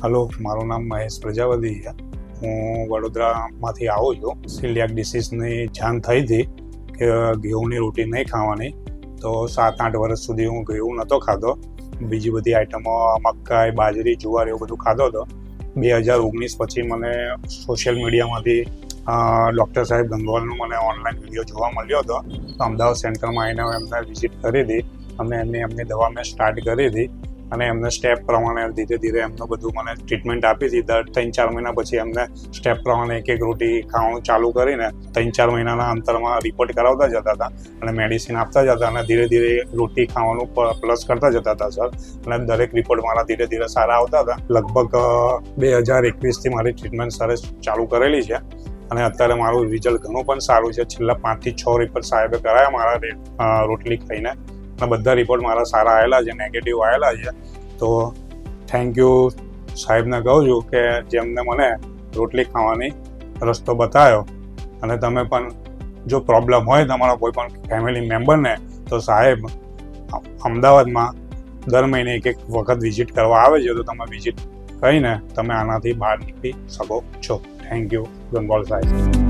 Hello, મારું નામ મહેશ પ્રજાપતિ છે. હું વડોદરામાંથી આવું છું. સિલિયાક ડિસીઝની જાણ થઈ હતી કે ઘઉંની રોટી નહીં ખાવાની, તો 7-8 વર્ષ સુધી હું ઘઉં નહોતો ખાતો. બીજી બધી આઈટમો મકાઈ, બાજરી, જુવાર એવું બધું ખાતો હતો. 2019 પછી મને સોશિયલ મીડિયામાંથી ડૉક્ટર સાહેબ ગંગવાલનો મને ઓનલાઈન વિડીયો જોવા મળ્યો હતો. તો અમદાવાદ સેન્ટરમાં આવીને એમને વિઝિટ કરી હતી અને એમની દવા મેં સ્ટાર્ટ કરી હતી અને એમને સ્ટેપ પ્રમાણે ધીરે ધીરે એમનું બધું મને ટ્રીટમેન્ટ આપી હતી. દર 3-4 મહિના પછી એમને સ્ટેપ પ્રમાણે એક રોટી ખાવાનું ચાલુ કરીને 3-4 મહિનાના અંતરમાં રિપોર્ટ કરાવતા જતા હતા અને મેડિસિન આપતા જતા અને ધીરે ધીરે રોટી ખાવાનું પ્લસ કરતા જતા હતા સર. અને દરેક રિપોર્ટ મારા ધીરે ધીરે સારા આવતા હતા. લગભગ 2021થી મારી ટ્રીટમેન્ટ સરસ ચાલુ કરેલી છે અને અત્યારે મારું રિઝલ્ટ ઘણું પણ સારું છે. છેલ્લા 5 થી 6 રિપોર્ટ સાહેબે કરાયા મારા રોટલી ખાઈને અને બધા રિપોર્ટ મારા સારા આવેલા છે, નેગેટિવ આવેલા છે. તો થેન્ક યુ સાહેબને કહું છું કે જેમને મને રોટલી ખાવાની રસ્તો બતાવ્યો. અને તમે પણ જો પ્રોબ્લેમ હોય તમારા કોઈ પણ ફેમિલી મેમ્બરને, તો સાહેબ અમદાવાદમાં દર મહિને એક વખત વિઝિટ કરવા આવે છે, તો તમે વિઝિટ કરીને તમે આનાથી બહાર નીકળી શકો છો. થેન્ક યુ ગંગવાલ સાહેબ.